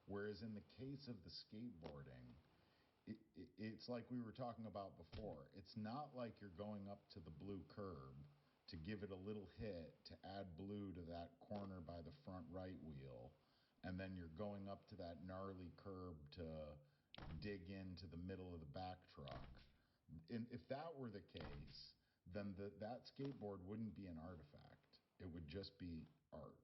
Whereas in the case of the skateboarding, it's like we were talking about before. It's not like you're going up to the blue curb to give it a little hit to add blue to that corner by the front right wheel, and then you're going up to that gnarly curb to dig into the middle of the back truck. And if that were the case, then that skateboard wouldn't be an artifact. It would just be art.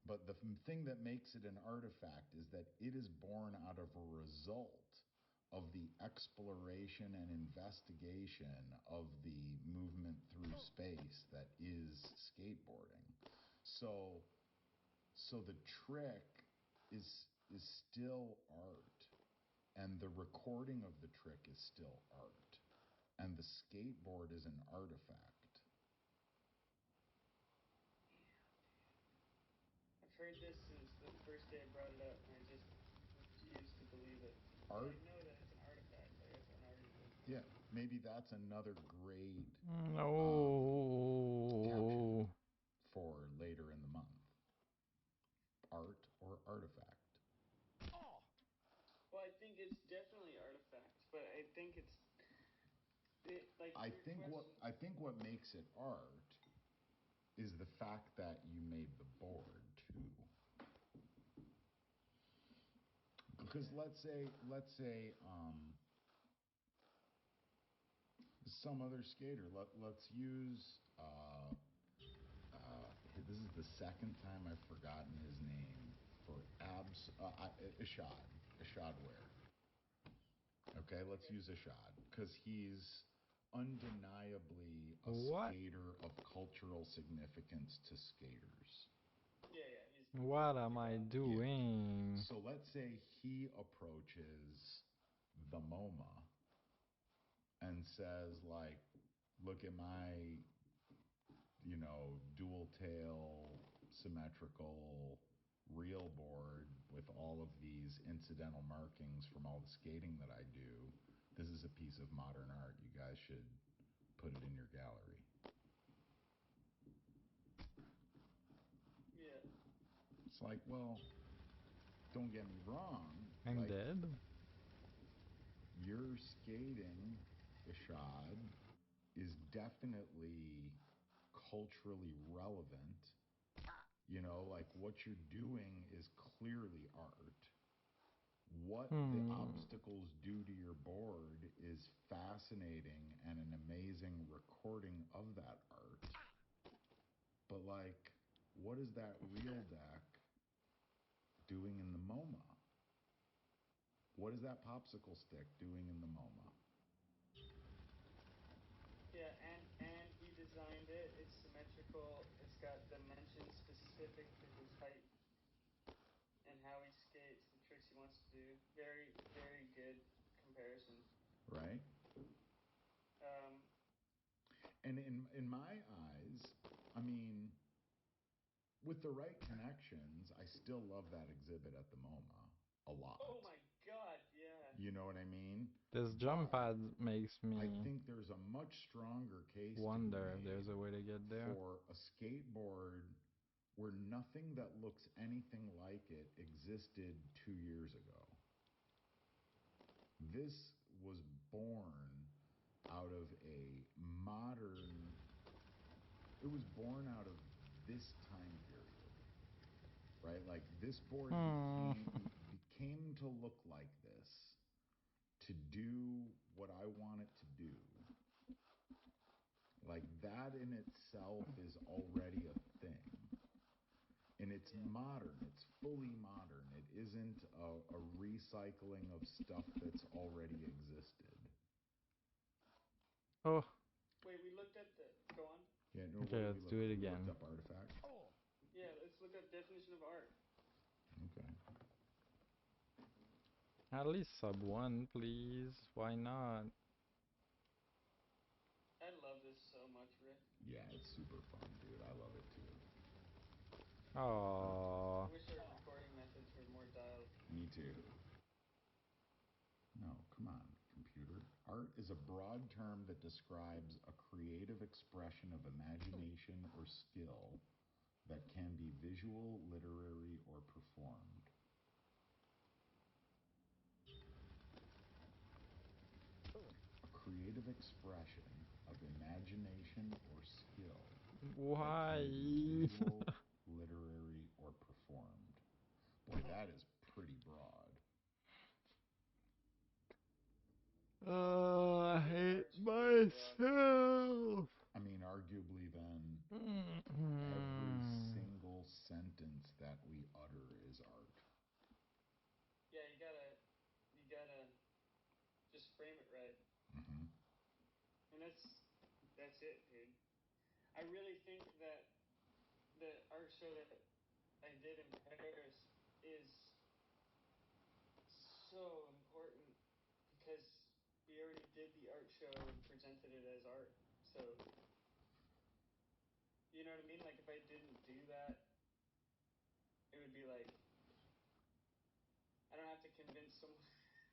But the thing that makes it an artifact is that it is born out of a result of the exploration and investigation of the movement through space that is skateboarding. So the trick is still art, and the recording of the trick is still art, and the skateboard is an artifact. Heard this since the first day I brought it up, and I just refuse to believe it. Art? I know that it's an artifact. Like, that's unarguable. Yeah, maybe that's another great No. caption for later in the month. Art or artifact? Well, I think it's definitely artifacts, but I think it's like. I think what makes it art is the fact that you made the board too. Because let's say some other skater. Let's use this is the second time I've forgotten his name for Ishad Ware. Okay, let's use Ishad because he's undeniably a skater of cultural significance to skaters. Yeah. What am I doing? Yeah. So let's say he approaches the MoMA and says, like, look at my, dual tail symmetrical reel board with all of these incidental markings from all the skating that I do. This is a piece of modern art. You guys should put it in your gallery. Yeah. It's like, well, don't get me wrong. I'm dead. Your skating, Ishad, is definitely culturally relevant. Like what you're doing is clearly art. What the obstacles do to your board is fascinating and an amazing recording of that art. But like, what is that reel deck doing in the MoMA? What is that popsicle stick doing in the MoMA? Yeah, and he designed it. It's symmetrical. It's got dimensions specific to his height and how he skates, the tricks he wants to do. Very, very good comparison. Right? And in my eyes, I mean, with the right connections, I still love that exhibit at the MoMA a lot. Oh my God, yeah. You know what I mean? This jump pad makes me I think there's a much stronger case wonder if there's a way to get there. For a skateboard where nothing that looks anything like it existed 2 years ago. This was born out of a modern. It was born out of this time period, right? Like this board became to look like this to do what I want it to do. Like that in itself is already a thing. And it's modern. It's fully modern. It isn't a recycling of stuff that's already existed. Oh, Wait, we looked up the. Go on. Yeah, no, okay, let's do it we again. looked up artifact. Yeah, let's look up definition of art. Okay. At least sub 1, please. Why not? I love this so much, Rick. Yeah, it's super fun, dude. I love it too. Aww. I wish our recording methods were more dialed. Me too. No, come on, computer. Art is a broad term that describes a creative expression of imagination or skill that can be visual, literary, or performed. A creative expression of imagination or skill Why? that can be visual, literary, or performed. Boy, that is pretty broad. I hate myself. I mean, arguably then, Mm. every single sentence that we utter is art. Yeah, you gotta just frame it right. Mm-hmm. And that's it, dude. I really think that the art show that I did in Paris is so important because we already did the art show and presented it as art. So, you know what I mean? Like, if I didn't do that, it would be like, I don't have to convince someone.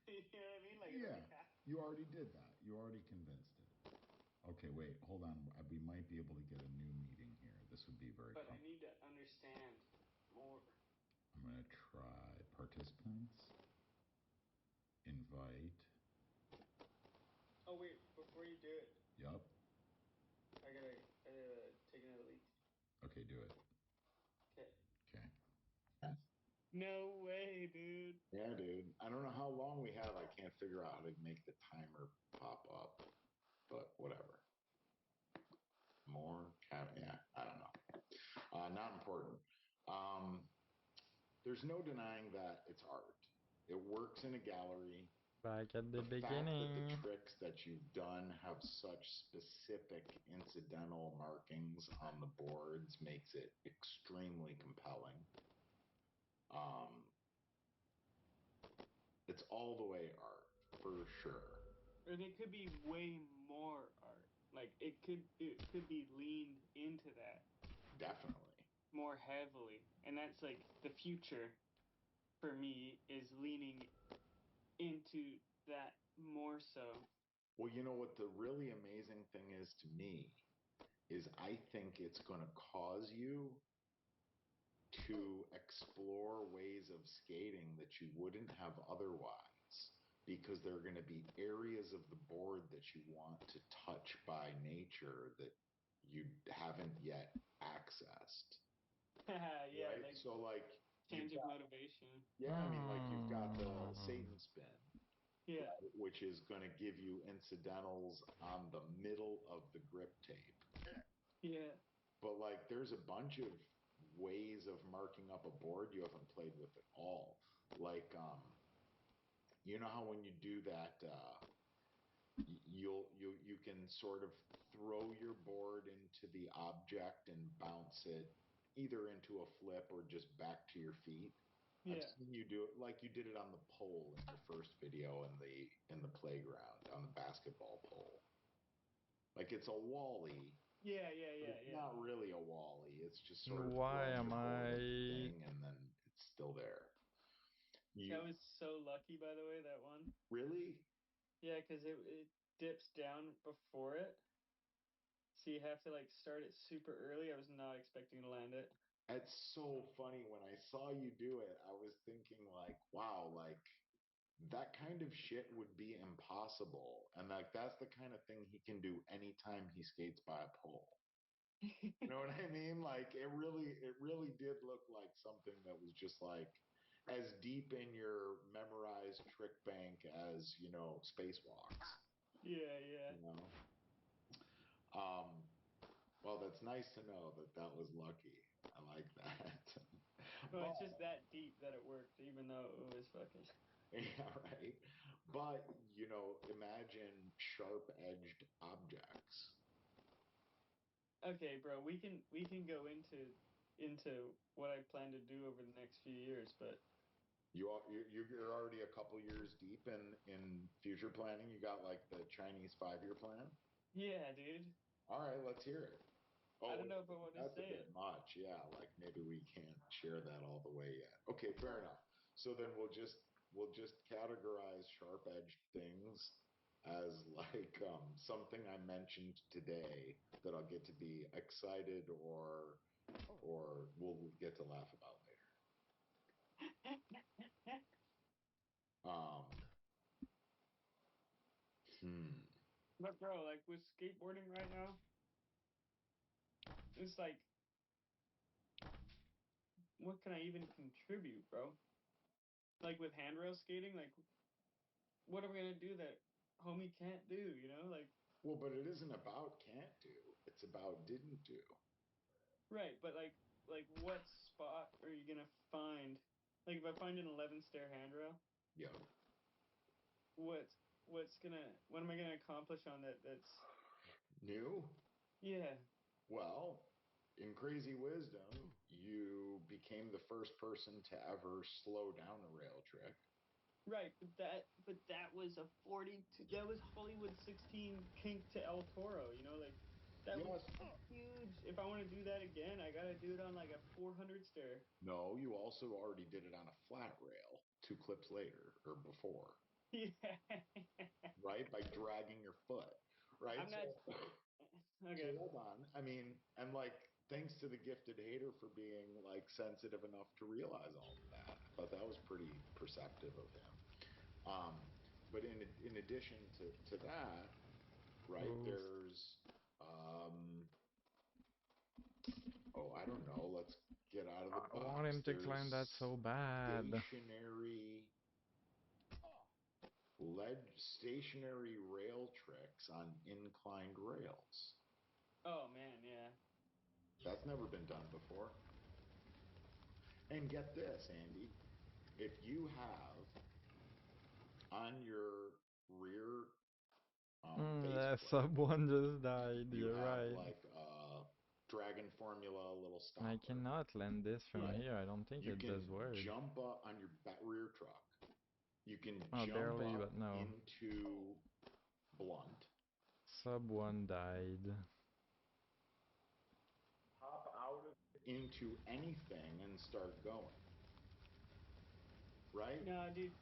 You know what I mean? Like, Yeah, you already did that. You already convinced it. Okay, wait, hold on. We might be able to get a new meeting here. This would be very. But I need to understand more. I'm gonna try participants. Invite. Oh wait, before you do it, Yup. I gotta take another leak. Okay, do it. Okay. Okay. No way, dude. Yeah, dude. I don't know how long we have. I can't figure out how to make the timer pop up, but whatever. More yeah, I don't know. Not important. There's no denying that it's art. It works in a gallery. Back at the fact that the beginning. tricks that you've done have such specific incidental markings on the boards makes it extremely compelling. It's all the way art for sure. And it could be way more art. Like it could be leaned into that Definitely. more heavily. And that's like the future for me is leaning into that more so. Well, you know what the really amazing thing is to me is I think it's going to cause you to explore ways of skating that you wouldn't have otherwise, because there are going to be areas of the board that you want to touch by nature that you haven't yet accessed. Yeah, right? like So like change of motivation. yeah, I mean like you've got the Satan spin. Yeah. Right, which is going to give you incidentals on the middle of the grip tape. Yeah. But like there's a bunch of ways of marking up a board you haven't played with at all. Like you know how when you do that you can sort of throw your board into the object and bounce it either into a flip or just back to your feet. Yeah. I've seen you do it like you did it on the pole in your first video in the playground on the basketball pole. Like it's a wally. Yeah. It's not really a wally. It's just sort of Why throwing am your board in the I? thing and then it's still there. That was so lucky, by the way, that one. Really? Yeah, because it dips down before it. So you have to like start it super early. I was not expecting to land it. That's so funny. When I saw you do it, I was thinking like, wow, like that kind of shit would be impossible. And like that's the kind of thing he can do anytime he skates by a pole. You know what I mean? Like it really did look like something that was just like as deep in your memorized trick bank as, spacewalks. Yeah, yeah. You know? Um, well, that's nice to know that that was lucky. I like that. Well, it's just that deep that it worked, even though it was fucking. Yeah, right. But, imagine sharp-edged objects. Okay, bro, we can go into what I plan to do over the next few years, but You're already a couple years deep in future planning. You got like the Chinese 5-year plan. yeah, dude. All right, let's hear it. Oh, I don't know if I want to that's a say bit it. much. Yeah, like maybe we can't share that all the way yet. Okay, fair enough. So then we'll just categorize sharp-edged things as like something I mentioned today that I'll get to be excited or we'll get to laugh about later. Um, hmm. But bro, like with skateboarding right now, it's like, what can I even contribute, bro? Like with handrail skating, like, what are we gonna do that homie can't do? You know, like. Well, but it isn't about can't do. It's about didn't do. Right, but like what spot are you gonna find? Like if I find an 11 stair handrail, Yeah. what am I gonna accomplish on that's New? yeah. Well, in Crazy Wisdom, you became the first person to ever slow down a rail trick. Right, but that was a 42, that was Hollywood 16 kink to El Toro, you know, like that was huge. If I want to do that again, I gotta do it on like a 400 stair. No, you also already did it on a flat rail 2 clips later or before. Yeah. Right? By dragging your foot. Right? I'm not So okay. hold on. I mean, and like, thanks to the gifted hater for being like sensitive enough to realize all of that. I thought that was pretty perceptive of him. But in addition to that, right, Oof. there's I don't know. Let's get out of the I box. want him to climb that There's so bad. stationary rail tricks on inclined rails. Oh man, yeah. That's never been done before. And get this, Andy, if you have on your rear The faceplate, sub one just died. you You're have right. like Dragon Formula little stopper. I cannot land this from Right. here. I don't think You it can does work. jump up on your rear truck. You can jump barely, up but no. into blunt. Sub one died. Hop out of it into anything and start going. Right? No, dude.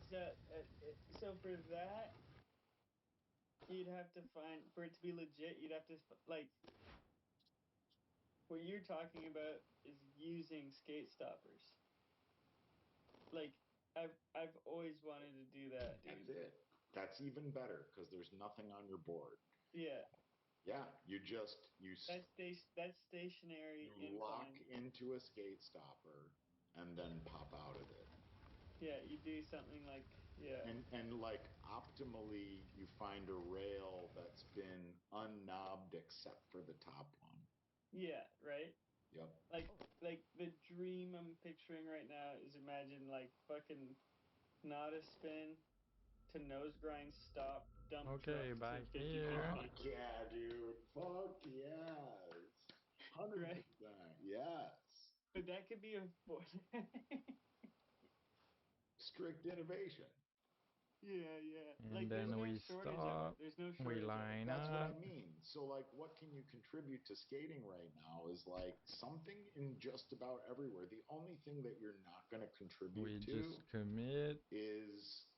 So for that, you'd have to find, for it to be legit. You'd have to like, what you're talking about is using skate stoppers. Like I've always wanted to do that, dude. That's it. That's even better because there's nothing on your board. Yeah. Yeah, That's stationary you lock incline. into a skate stopper and then pop out of it. Yeah, you do something like And like optimally you find a rail that's been unknobbed except for the top one. Yeah, right? Yep. Like the dream I'm picturing right now is imagine like fucking not a spin to nose grind stop dump Okay, truck to back 50 here. Fuck yeah, dude. Fuck yes. 100%. Right. Yes. But that could be a Strict innovation. yeah. And Like then there's no we shortage of stop. it. There's no We shortage of it. line That's what I up. mean. So, like, what can you contribute to skating right now is like something in just about everywhere. The only thing that you're not going to contribute We to just commit. is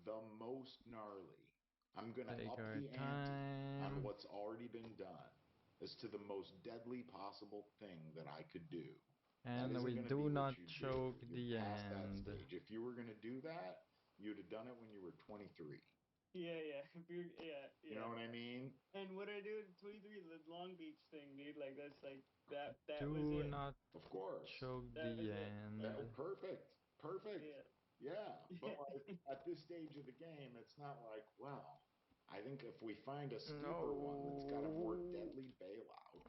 the most gnarly. I'm going to Take up our the ante on time. what's already been done as to the most deadly possible thing that I could do. That And isn't we going to do be what not you do. choke You're the past that end. stage. If you were going to do that, you'd have done it when you were 23. Yeah, yeah. Yeah, You know what I mean? And what I do at 23, the Long Beach thing, dude. Like that's like that was Do it. not Of course. choke That the was it. end. Perfect. Perfect. Yeah. Yeah. But like at this stage of the game, it's not like, well, I think if we find a steeper one that's got a more No. deadly bailout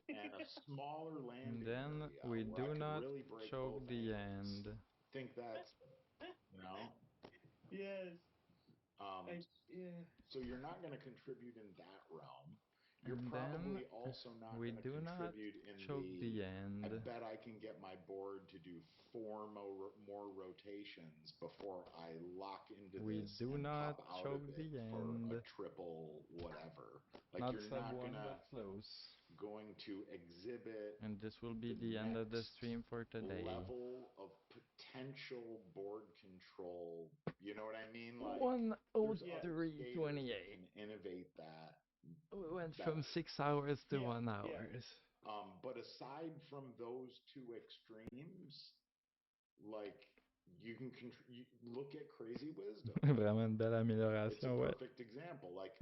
and a smaller And landing then area we where I do could not really break choke both the ankles, end. think that's, you know, Yes. um, Yeah. so you're not going to contribute in that realm. You're And probably then also not we going to do not contribute in choke the I end. bet I can get my board to do 4 more rotations before I lock into We this do and not pop out choke of it the for end. a triple whatever. Like Not you're sub not one, gonna but close. going to exhibit And this will be the the end of the next stream for today. level of potential board control. You know what I mean? Like there's other skaters that 103.28. can innovate that. We went from 6 hours to Yeah, 1 yeah. hours. But aside from those two extremes, like you can look at Crazy Wisdom. Vraiment une belle It's a amélioration, ouais. perfect example. Like